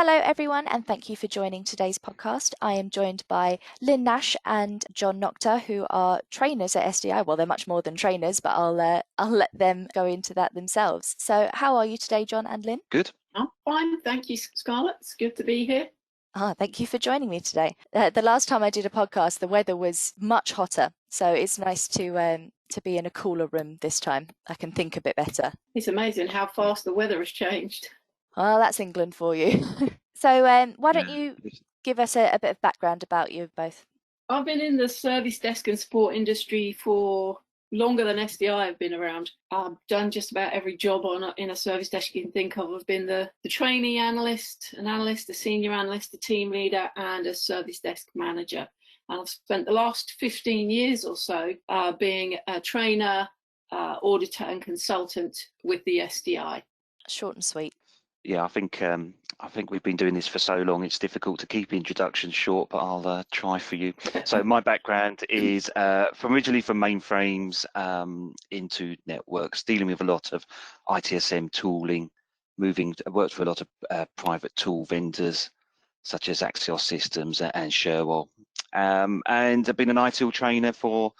Hello, everyone, and thank you for joining today's podcast. I am joined by Lynne Nash and John Noctor, who are trainers at SDI. Well, they're much more than trainers, but I'll let them go into that themselves. So, how are you today, John and Lynne? Good. I'm fine, thank you, Scarlett. It's good to be here. Thank you for joining me today. The last time I did a podcast, the weather was much hotter, so it's nice to be in a cooler room this time. I can think a bit better. It's amazing how fast the weather has changed. Well, that's England for you. So why don't you give us a bit of background about you both? I've been in the service desk and support industry for longer than SDI have been around. I've done just about every job in a service desk you can think of. I've been the trainee analyst, an analyst, a senior analyst, a team leader, and a service desk manager. And I've spent the last 15 years or so being a trainer, auditor, and consultant with the SDI. Short and sweet. Yeah, I think we've been doing this for so long. It's difficult to keep introductions short, but I'll try for you. So my background is originally from mainframes into networks, dealing with a lot of ITSM tooling, worked for a lot of private tool vendors such as Axios Systems and Sherwell, and I've been an ITIL trainer for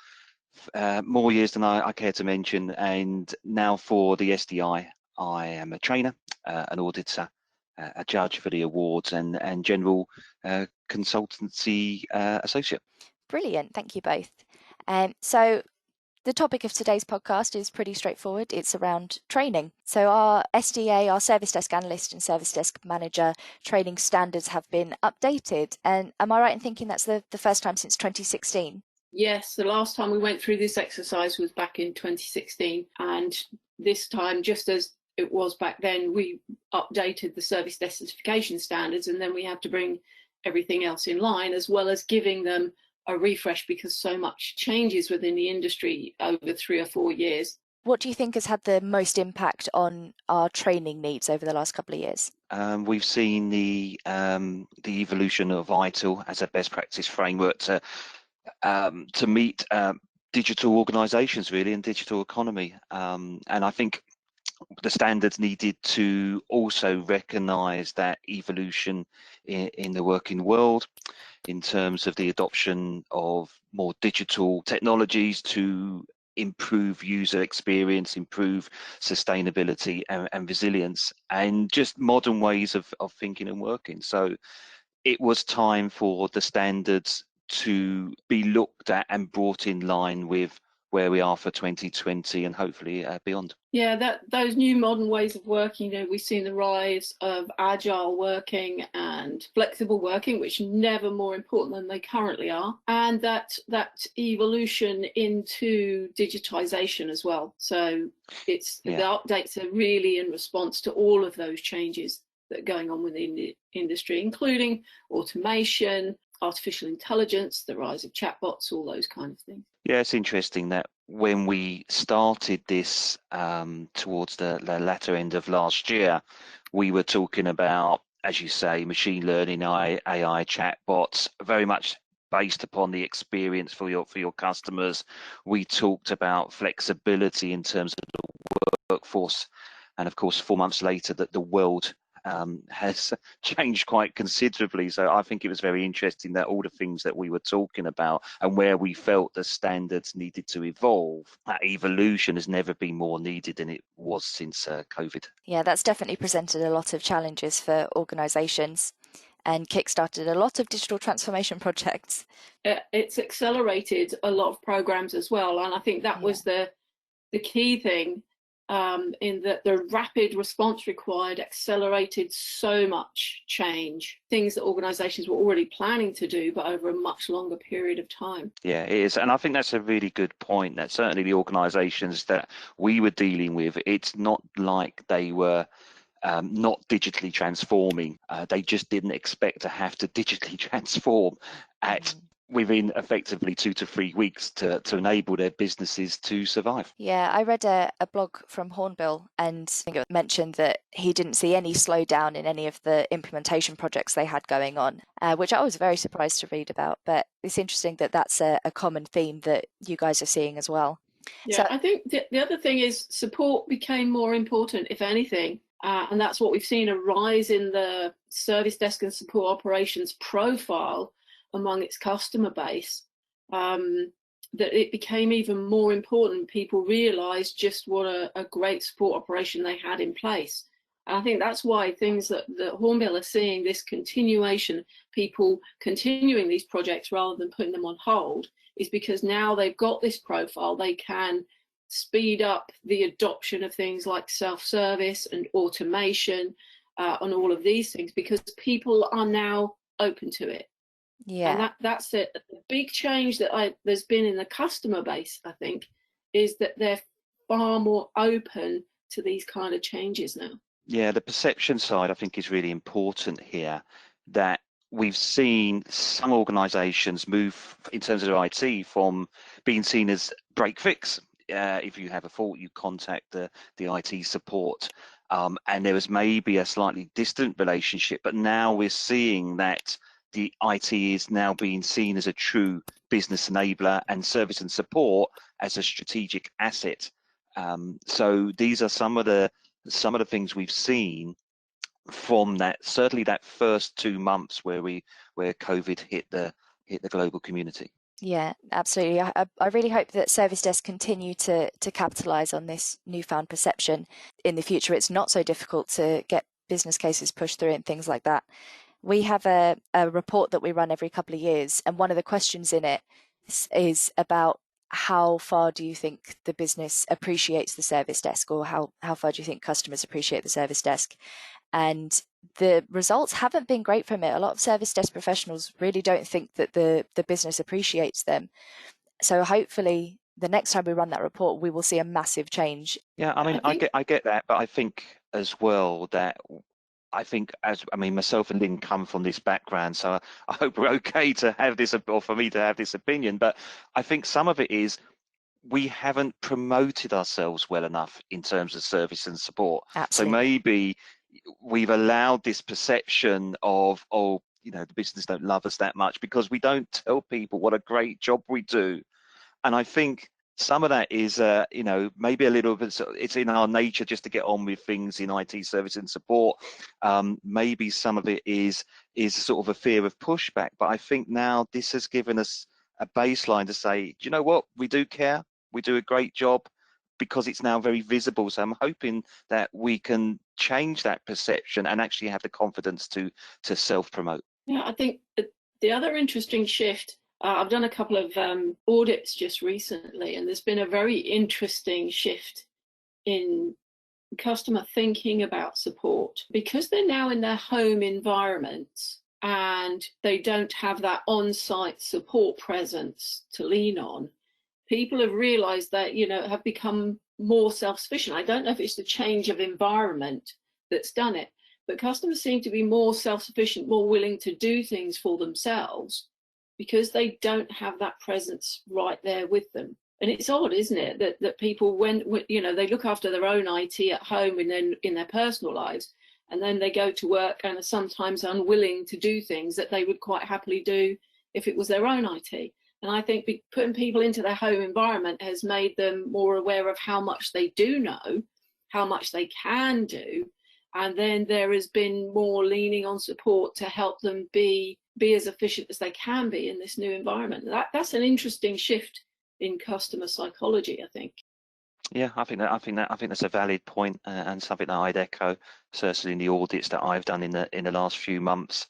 more years than I care to mention, and now for the SDI. I am a trainer, an auditor, a judge for the awards, and general consultancy associate. Brilliant, thank you both. So the topic of today's podcast is pretty straightforward. It's around training. So our SDA, our Service Desk Analyst and Service Desk Manager training standards have been updated. And am I right in thinking that's the first time since 2016? Yes, the last time we went through this exercise was back in 2016. And this time, just as it was back then, we updated the service desk certification standards, and then we had to bring everything else in line, as well as giving them a refresh because so much changes within the industry over 3 or 4 years. What do you think has had the most impact on our training needs over the last couple of years? We've seen the evolution of ITIL as a best practice framework to meet digital organisations, really, and digital economy. And I think the standards needed to also recognise that evolution in the working world in terms of the adoption of more digital technologies to improve user experience, improve sustainability and resilience, and just modern ways of thinking and working. So it was time for the standards to be looked at and brought in line with where we are for 2020 and hopefully beyond. Yeah, those new modern ways of working, we've seen the rise of agile working and flexible working, which are never more important than they currently are, and that evolution into digitization as well. So the updates are really in response to all of those changes that are going on within the industry, including automation, artificial intelligence, the rise of chatbots, all those kind of things. Yeah, it's interesting that when we started this towards the latter end of last year, we were talking about, as you say, machine learning, AI chatbots, very much based upon the experience for your customers. We talked about flexibility in terms of the workforce, and of course, 4 months later, that the world has changed quite considerably. So I think it was very interesting that all the things that we were talking about and where we felt the standards needed to evolve, that evolution has never been more needed than it was since COVID. Yeah, that's definitely presented a lot of challenges for organisations and kickstarted a lot of digital transformation projects. It's accelerated a lot of programs as well, and I think that was the key thing. In that the rapid response required accelerated so much change, things that organisations were already planning to do, but over a much longer period of time. Yeah, it is. And I think that's a really good point, that certainly the organisations that we were dealing with, it's not like they were not digitally transforming. They just didn't expect to have to digitally transform within effectively 2 to 3 weeks to enable their businesses to survive. Yeah, I read a blog from Hornbill, and I think it mentioned that he didn't see any slowdown in any of the implementation projects they had going on, which I was very surprised to read about. But it's interesting that that's a common theme that you guys are seeing as well. Yeah, so I think the other thing is support became more important, if anything. And that's what we've seen, a rise in the service desk and support operations profile among its customer base, that it became even more important. People realised just what a great support operation they had in place. And I think that's why things that Hornbill are seeing, this continuation, people continuing these projects rather than putting them on hold, is because now they've got this profile, they can speed up the adoption of things like self-service and automation and all of these things, because people are now open to it. Yeah. And that's it. The big change that there's been in the customer base, I think, is that they're far more open to these kind of changes now. Yeah, the perception side I think is really important here, that we've seen some organizations move in terms of their IT from being seen as break fix. If you have a fault, you contact the IT support, and there was maybe a slightly distant relationship, but now we're seeing that the IT is now being seen as a true business enabler and service and support as a strategic asset. So these are some of the things we've seen from that, certainly that first 2 months where COVID hit the global community. Yeah, absolutely. I really hope that service desks continue to capitalize on this newfound perception in the future. It's not so difficult to get business cases pushed through and things like that. We have a report that we run every couple of years, and one of the questions in it is about how far do you think the business appreciates the service desk, or how far do you think customers appreciate the service desk? And the results haven't been great from it. A lot of service desk professionals really don't think that the business appreciates them. So hopefully the next time we run that report, we will see a massive change. Yeah, I mean, I get that, but I think as well that myself and Lynn come from this background, so I hope we're okay to have this, or for me to have this opinion. But I think some of it is we haven't promoted ourselves well enough in terms of service and support. Absolutely. So maybe we've allowed this perception of, the business don't love us that much because we don't tell people what a great job we do. And I think some of that is, maybe a little bit, it's in our nature just to get on with things in IT service and support. Maybe some of it is sort of a fear of pushback. But I think now this has given us a baseline to say, do you know what? We do care. We do a great job, because it's now very visible. So I'm hoping that we can change that perception and actually have the confidence to self-promote. Yeah, I think the other interesting shift, I've done a couple of audits just recently, and there's been a very interesting shift in customer thinking about support, because they're now in their home environments and they don't have that on-site support presence to lean on. People have realized that, have become more self-sufficient. I don't know if it's the change of environment that's done it, but customers seem to be more self-sufficient, more willing to do things for themselves, because they don't have that presence right there with them. And it's odd, isn't it, that people, when they look after their own IT at home and then in their personal lives, and then they go to work and are sometimes unwilling to do things that they would quite happily do if it was their own IT. And I think putting people into their home environment has made them more aware of how much they do know, how much they can do. And then there has been more leaning on support to help them be as efficient as they can be in this new environment. That's an interesting shift in customer psychology, I think. Yeah, I think that's a valid point, and something that I'd echo, certainly in the audits that I've done in the last few months.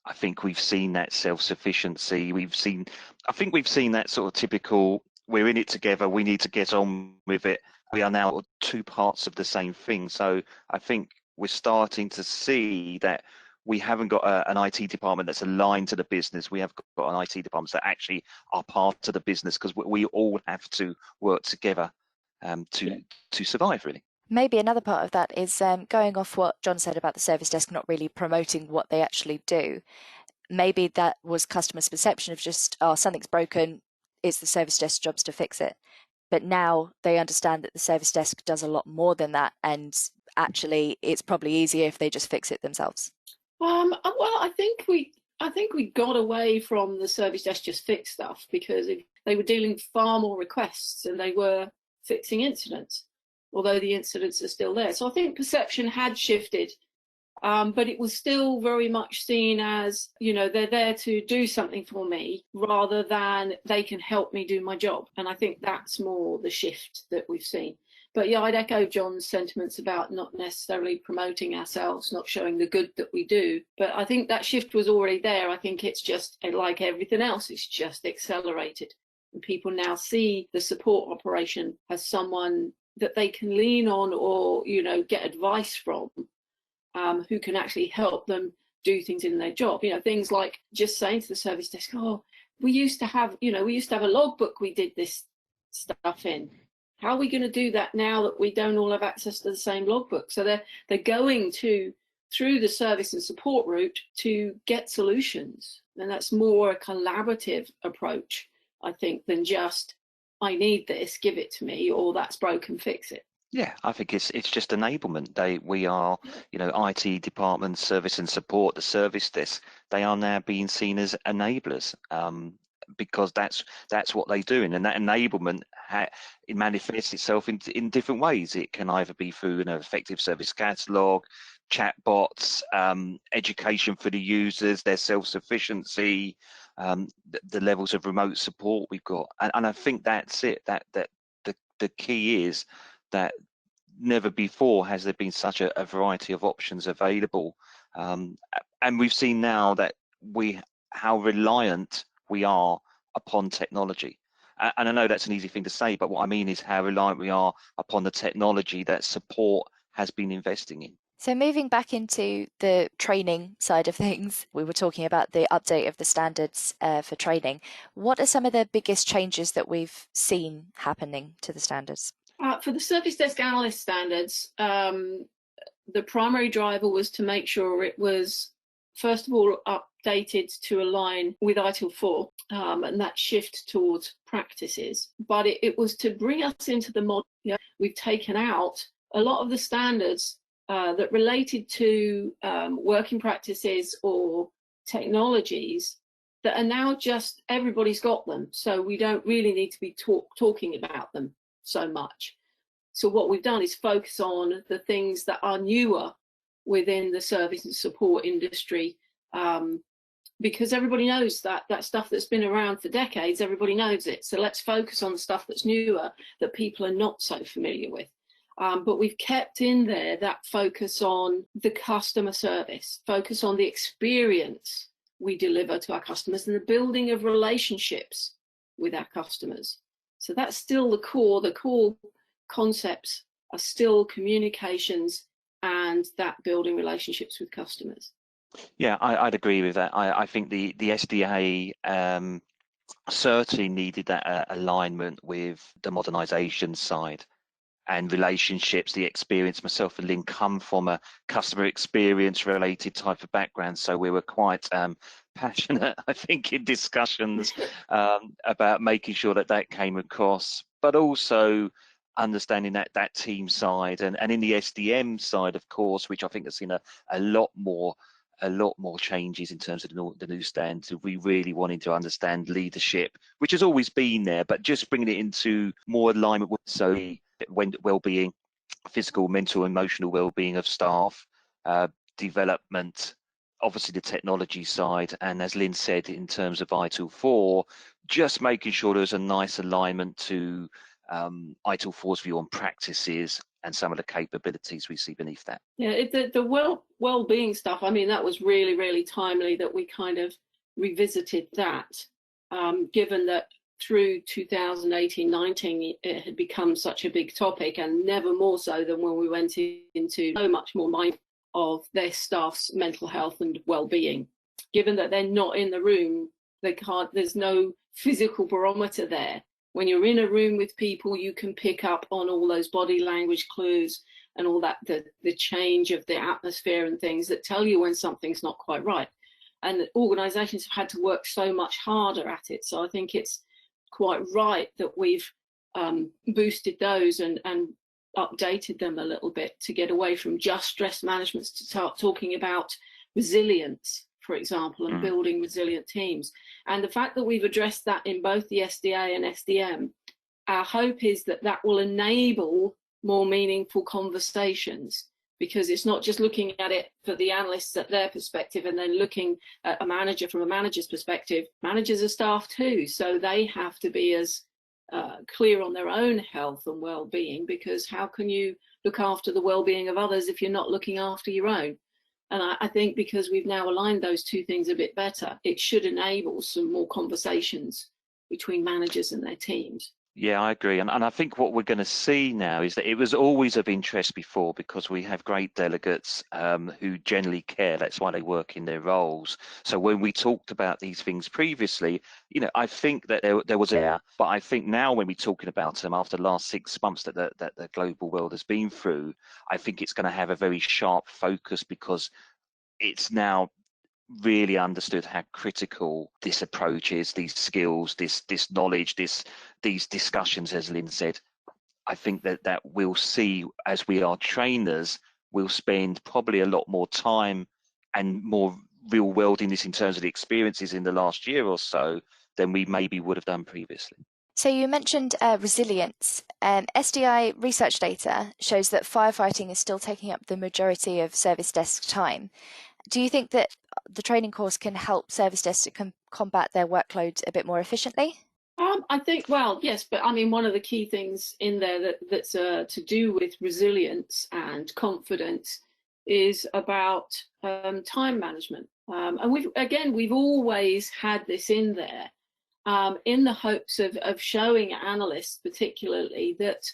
I think we've seen that self-sufficiency. I think we've seen that sort of typical, we're in it together, we need to get on with it. We are now two parts of the same thing. So I think we're starting to see that we haven't got an IT department that's aligned to the business. We have got an IT department that actually are part of the business, because we all have to work together to survive, really. Maybe another part of that is going off what John said about the service desk not really promoting what they actually do. Maybe that was customers' perception of just, something's broken, it's the service desk job's to fix it. But now they understand that the service desk does a lot more than that, and actually it's probably easier if they just fix it themselves. Well, I think we got away from the service desk just fix stuff, because they were dealing far more requests and they were fixing incidents. although the incidents are still there. So I think perception had shifted, but it was still very much seen as, they're there to do something for me rather than they can help me do my job. And I think that's more the shift that we've seen. But yeah, I'd echo John's sentiments about not necessarily promoting ourselves, not showing the good that we do. But I think that shift was already there. I think it's just like everything else, it's just accelerated. And people now see the support operation as someone that they can lean on or, get advice from, who can actually help them do things in their job. Things like just saying to the service desk, oh, we used to have a logbook we did this stuff in. How are we going to do that now that we don't all have access to the same logbook? So they're going through the service and support route to get solutions. And that's more a collaborative approach, I think, than just, I need this, give it to me, or that's broken, fix it. Yeah, I think it's just enablement. We are, IT department, service and support, the service desk, they are now being seen as enablers, because that's what they do, and that enablement it manifests itself in different ways. It can either be through an effective service catalog, chatbots, education for the users, their self-sufficiency, the levels of remote support we've got, and I think that's it. That the key is that never before has there been such a variety of options available, and we've seen now that how reliant we are upon technology. And I know that's an easy thing to say, but what I mean is how reliant we are upon the technology that support has been investing in. So moving back into the training side of things, we were talking about the update of the standards for training. What are some of the biggest changes that we've seen happening to the standards? For the service desk analyst standards, the primary driver was to make sure it was, first of all, updated to align with ITIL 4 and that shift towards practices. But it was to bring us into the model. We've taken out a lot of the standards that related to working practices or technologies that are now just, everybody's got them. So we don't really need to be talking about them so much. So what we've done is focus on the things that are newer within the service and support industry, because everybody knows that stuff that's been around for decades, everybody knows it. So let's focus on the stuff that's newer that people are not so familiar with. But we've kept in there that focus on the customer service, focus on the experience we deliver to our customers and the building of relationships with our customers. So that's still the core. The core concepts are still communications and that building relationships with customers. Yeah, I'd agree with that. I think the SDA certainly needed that alignment with the modernisation side and relationships, the experience. Myself and Lynn come from a customer experience related type of background, so we were quite passionate, I think, in discussions about making sure that came across, but also understanding that team side and in the SDM side, of course, which I think has seen a lot more changes in terms of the new standards. We really wanted to understand leadership, which has always been there, but just bringing it into more alignment with well-being, physical, mental, emotional well-being of staff, development, obviously the technology side, and as Lynn said, in terms of ITIL 4, just making sure there's a nice alignment to ITIL 4's view on practices and some of the capabilities we see beneath that. Yeah, the well-being stuff, I mean, that was really, really timely that we kind of revisited that, given that through 2018-19 it had become such a big topic, and never more so than when we went into so much more mindful of their staff's mental health and well-being. Given that they're not in the room, there's no physical barometer there. When you're in a room with people, you can pick up on all those body language clues and all that, the change of the atmosphere and things that tell you when something's not quite right. And organisations have had to work so much harder at it. So I think it's quite right that we've boosted those and updated them a little bit to get away from just stress management to start talking about resilience, for example, and building resilient teams. And the fact that we've addressed that in both the SDA and SDM, our hope is that will enable more meaningful conversations, because it's not just looking at it for the analysts at their perspective and then looking at a manager from a manager's perspective. Managers are staff too, so they have to be as clear on their own health and well-being, because how can you look after the well-being of others if you're not looking after your own? And I think because we've now aligned those two things a bit better, it should enable some more conversations between managers and their teams. Yeah, I agree. And I think what we're going to see now is that it was always of interest before, because we have great delegates who generally care. That's why they work in their roles. So when we talked about these things previously, you know, I think that there was but I think now when we're talking about them after the last 6 months that the global world has been through, I think it's going to have a very sharp focus, because it's now really understood how critical this approach is, these skills, this knowledge, these discussions, as Lynn said. I think that we'll see, as we are trainers, we'll spend probably a lot more time and more real world in this in terms of the experiences in the last year or so than we maybe would have done previously. So you mentioned resilience. SDI research data shows that firefighting is still taking up the majority of service desk time. Do you think that the training course can help service desks to combat their workloads a bit more efficiently? I think, well, yes, but I mean, one of the key things in there that's to do with resilience and confidence is about time management. And we've always had this in there in the hopes of showing analysts particularly that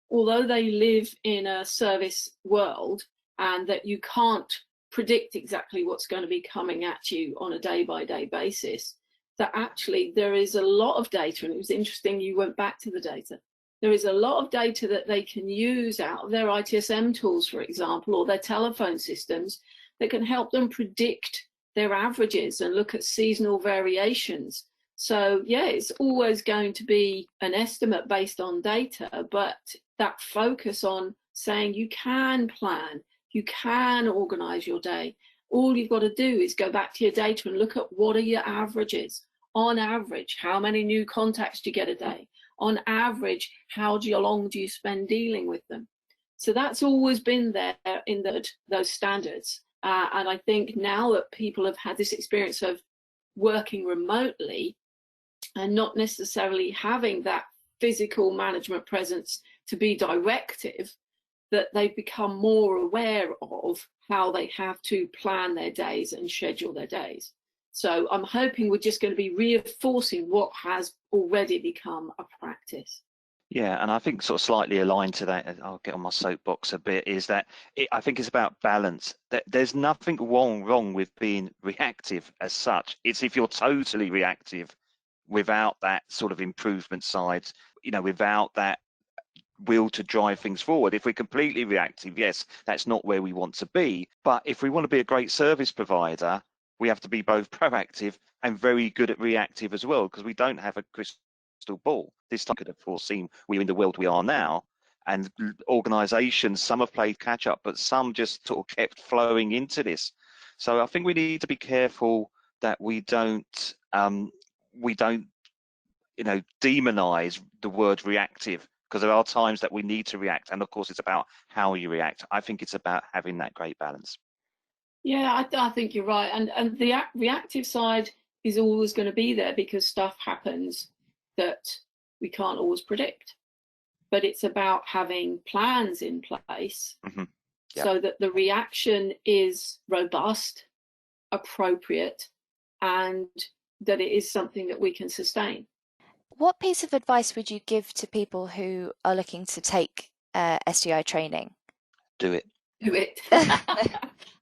although they live in a service world and that you can't predict exactly what's going to be coming at you on a day-by-day basis, that actually there is a lot of data, and it was interesting you went back to the data. There is a lot of data that they can use out of their ITSM tools, for example, or their telephone systems that can help them predict their averages and look at seasonal variations. So yeah, it's always going to be an estimate based on data, but that focus on saying you can plan, you can organize your day. All you've got to do is go back to your data and look at what are your averages. On average, how many new contacts do you get a day? On average, how long do you spend dealing with them? So that's always been there in those standards. And I think now that people have had this experience of working remotely and not necessarily having that physical management presence to be directive, that they've become more aware of how they have to plan their days and schedule their days. So I'm hoping we're just going to be reinforcing what has already become a practice. Yeah, and I think sort of slightly aligned to that, I'll get on my soapbox a bit, is that I think it's about balance. There's nothing wrong with being reactive as such. It's if you're totally reactive without that sort of improvement side, you know, without that will to drive things forward. If we're completely reactive, yes, that's not where we want to be. But if we want to be a great service provider, we have to be both proactive and very good at reactive as well, because we don't have a crystal ball. This time could have foreseen we're in the world we are now, and organizations, some have played catch up, but some just sort of kept flowing into this. So I think we need to be careful that we don't demonize the word reactive, because there are times that we need to react, and of course it's about how you react. I think it's about having that great balance. Yeah, I think you're right, and the reactive side is always going to be there because stuff happens that we can't always predict, but it's about having plans in place so that the reaction is robust, appropriate, and that it is something that we can sustain. What piece of advice would you give to people who are looking to take SDI training? Do it. Do it.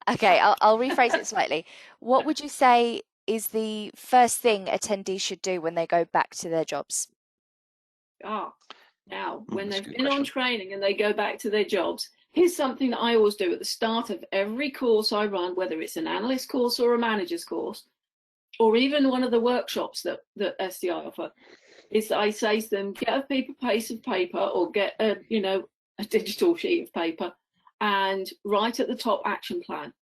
Okay, I'll rephrase it slightly. What would you say is the first thing attendees should do when they go back to their jobs? Now, when they've been on training and they go back to their jobs, here's something that I always do at the start of every course I run, whether it's an analyst course or a manager's course, or even one of the workshops that SDI offer, is I say to them, get a piece of paper or get a digital sheet of paper and write at the top action plan.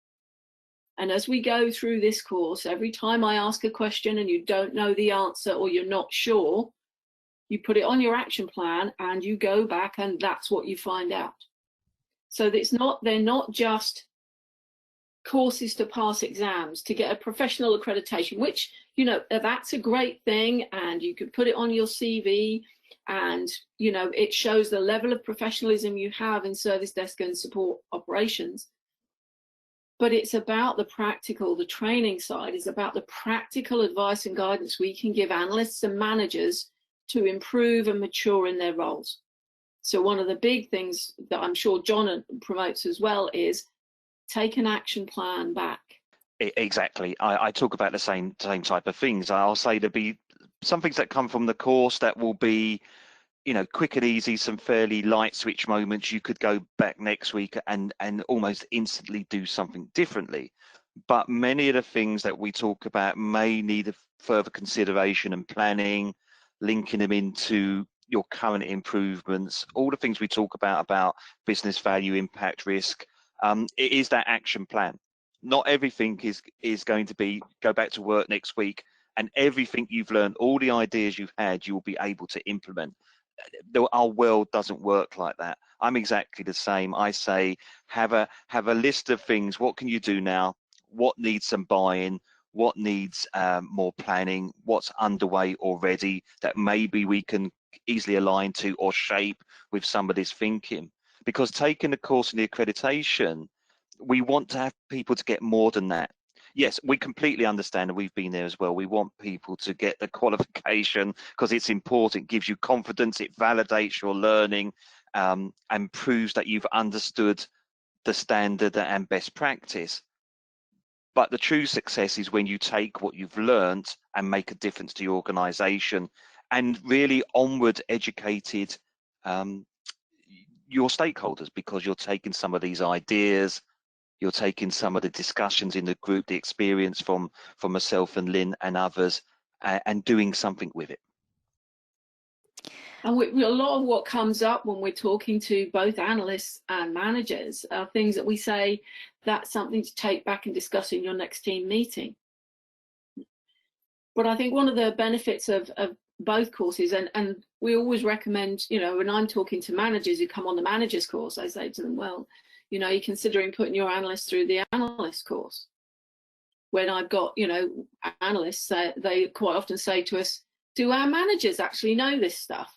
And as we go through this course, every time I ask a question and you don't know the answer or you're not sure, You put it on your action plan and you go back and that's what you find out. So they're not just courses to pass exams, to get a professional accreditation, which, you know, that's a great thing, and you can put it on your CV, and, you know, it shows the level of professionalism you have in service desk and support operations. But it's about the practical, the training side is about the practical advice and guidance we can give analysts and managers to improve and mature in their roles. So one of the big things that I'm sure John promotes as well is take an action plan back. Exactly. I talk about the same type of things. I'll say there'll be some things that come from the course that will be, you know, quick and easy, some fairly light switch moments. You could go back next week and almost instantly do something differently. But many of the things that we talk about may need a further consideration and planning, linking them into your current improvements, all the things we talk about business value, impact, risk. It is that action plan. Not everything is going to be go back to work next week and everything you've learned, all the ideas you've had, you will be able to implement. Our world doesn't work like that. I'm exactly the same. I say have a list of things. What can you do now? What needs some buy-in? What needs more planning? What's underway already that maybe we can easily align to or shape with some of this thinking? Because taking the course and the accreditation, we want to have people to get more than that. Yes, we completely understand, and we've been there as well. We want people to get the qualification because it's important, it gives you confidence, it validates your learning, and proves that you've understood the standard and best practice. But the true success is when you take what you've learned and make a difference to your organization and really onward educated your stakeholders, because you're taking some of these ideas, you're taking some of the discussions in the group, the experience from myself and Lynn and others, and doing something with it. And a lot of what comes up when we're talking to both analysts and managers are things that we say, that's something to take back and discuss in your next team meeting. But I think one of the benefits of both courses, and we always recommend, you know, when I'm talking to managers who come on the managers course, I say to them, well, you know, you're considering putting your analyst through the analyst course. When I've got, you know, analysts, they quite often say to us, do our managers actually know this stuff?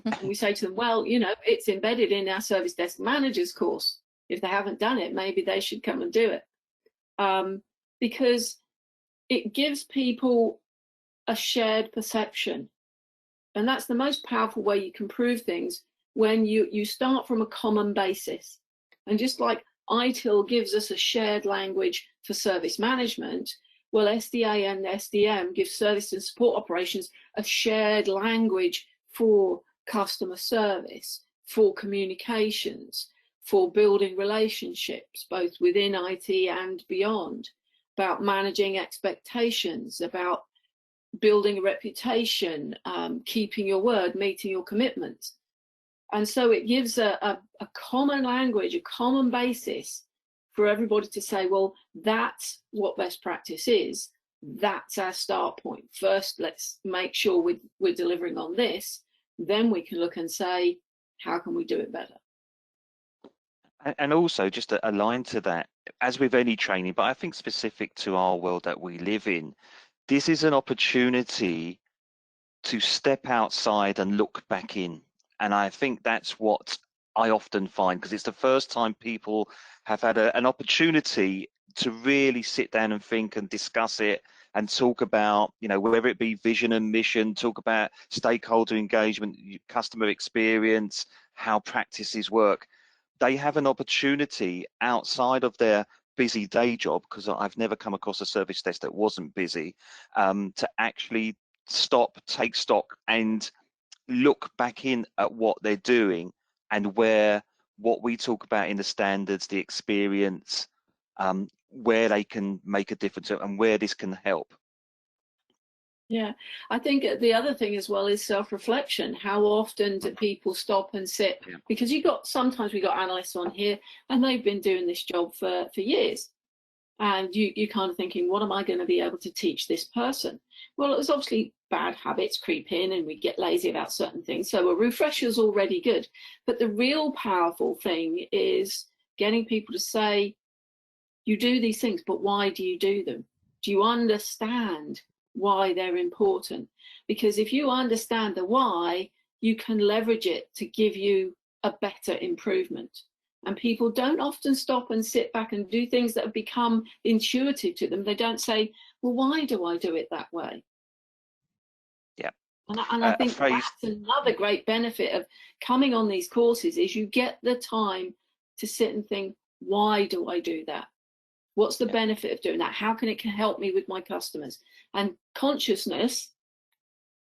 And we say to them, well, you know, it's embedded in our service desk managers course. If they haven't done it, maybe they should come and do it. Because it gives people a shared perception. And that's the most powerful way you can prove things, when you start from a common basis. And just like ITIL gives us a shared language for service management, well, SDA and SDM give service and support operations a shared language for customer service, for communications, for building relationships, both within IT and beyond, about managing expectations, about building a reputation, keeping your word, meeting your commitments. And so it gives a common language, a common basis for everybody to say, well, that's what best practice is. That's our start point. First, let's make sure we're delivering on this. Then we can look and say, how can we do it better? And also, just to align to that, as with any training, but I think specific to our world that we live in, this is an opportunity to step outside and look back in. And I think that's what I often find, because it's the first time people have had an opportunity to really sit down and think and discuss it and talk about, you know, whether it be vision and mission, talk about stakeholder engagement, customer experience, how practices work. They have an opportunity outside of their busy day job, because I've never come across a service desk that wasn't busy, to actually stop, take stock and look back in at what they're doing and where what we talk about in the standards, the experience, where they can make a difference and where this can help. Yeah, I think the other thing as well is self-reflection. How often do people stop and sit? Yeah. Because sometimes we got analysts on here and they've been doing this job for years. And you're kind of thinking, what am I going to be able to teach this person? Well, it's obviously bad habits creep in and we get lazy about certain things. So a refresher's already good. But the real powerful thing is getting people to say, you do these things, but why do you do them? Do you understand why they're important? Because if you understand the why, you can leverage it to give you a better improvement. And people don't often stop and sit back and do things that have become intuitive to them. They don't say, well, why do I do it that way? Yeah. And I think that's another great benefit of coming on these courses is you get the time to sit and think, why do I do that? What's the benefit of doing that? How can it help me with my customers? And consciousness,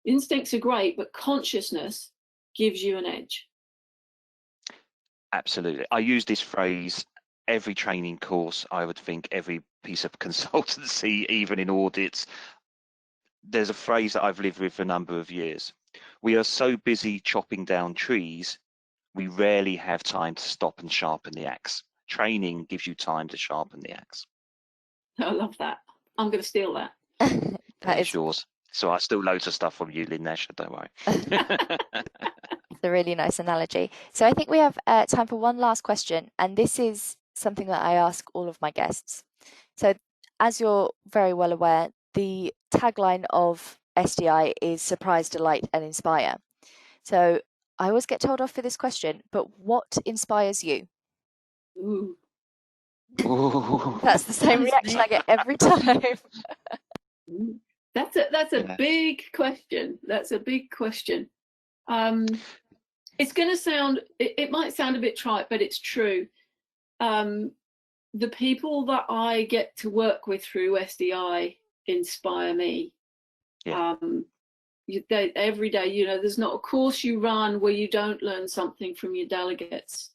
instincts are great, but consciousness gives you an edge. Absolutely. I use this phrase every training course, I would think every piece of consultancy, even in audits. There's a phrase that I've lived with for a number of years. We are so busy chopping down trees, we rarely have time to stop and sharpen the axe. Training gives you time to sharpen the axe. I love that. I'm going to steal that. That is yours. So I steal loads of stuff from you, Lynne Nash, don't worry. It's a really nice analogy. So I think we have time for one last question, and this is something that I ask all of my guests. So as you're very well aware, the tagline of SDI is surprise, delight, and inspire. So I always get told off for this question, but what inspires you? Ooh. That's the same reaction I get every time. That's a big question. That's a big question. It's going to sound, it might sound a bit trite, but it's true. The people that I get to work with through SDI inspire me. Yeah. Every day, you know, there's not a course you run where you don't learn something from your delegates,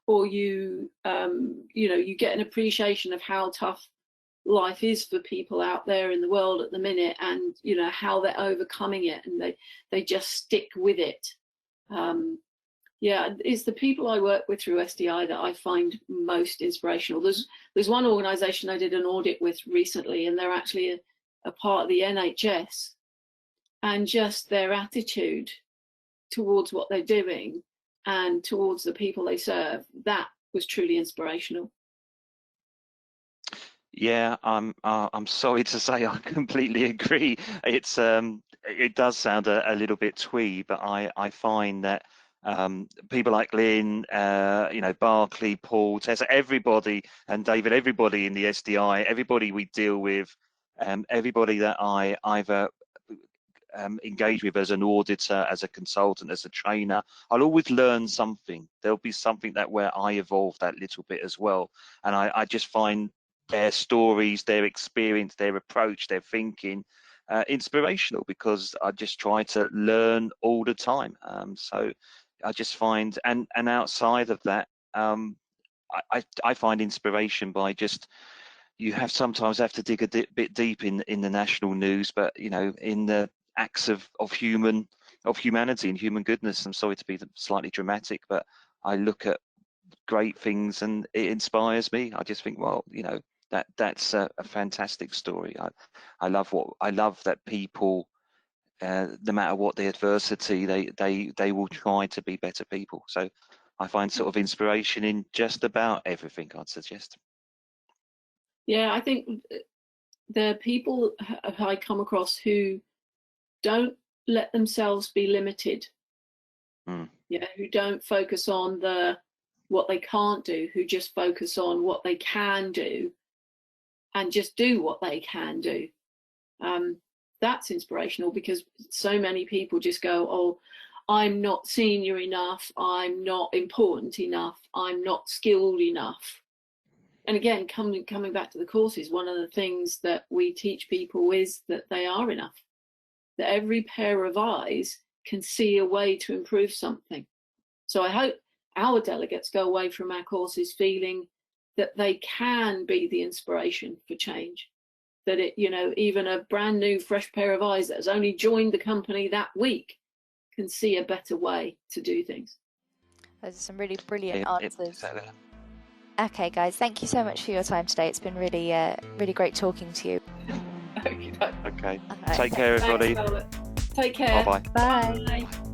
or you get an appreciation of how tough life is for people out there in the world at the minute, and you know how they're overcoming it, and they just stick with it. It's the people I work with through SDI that I find most inspirational. There's one organization I did an audit with recently, and they're actually a part of the NHS, and just their attitude towards what they're doing and towards the people they serve, that was truly inspirational. Yeah, I'm sorry to say I completely agree. It's it does sound a little bit twee, but I find that people like Lynn, Barclay, Paul, Tessa, everybody, and David, everybody in the SDI, everybody we deal with, everybody that I either engage with as an auditor, as a consultant, as a trainer, I'll always learn something. There'll be something where I evolve that little bit as well, and I just find their stories, their experience, their approach, their thinking inspirational, because I just try to learn all the time. So I just find, and outside of that, I find inspiration by just, you sometimes have to dig a bit deep in the national news, but you know, in the acts of humanity and human goodness. I'm sorry to be slightly dramatic, but I look at great things and it inspires me. I just think, well, you know, that's a fantastic story. I love that people, no matter what the adversity, they will try to be better people. So I find sort of inspiration in just about everything, I'd suggest. Yeah, I think the people I come across who don't let themselves be limited. Who don't focus on what they can't do, who just focus on what they can do and just do what they can do. That's inspirational, because so many people just go, oh, I'm not senior enough, I'm not important enough, I'm not skilled enough. And again, coming back to the courses, one of the things that we teach people is that they are enough, that every pair of eyes can see a way to improve something. So I hope our delegates go away from our courses feeling that they can be the inspiration for change, that even a brand new fresh pair of eyes that has only joined the company that week can see a better way to do things. Those are some really brilliant answers. Okay, guys, thank you so much for your time today. It's been really, really great talking to you. Okay. Take care, everybody. Thanks, Take care. Bye-bye. Bye. Bye.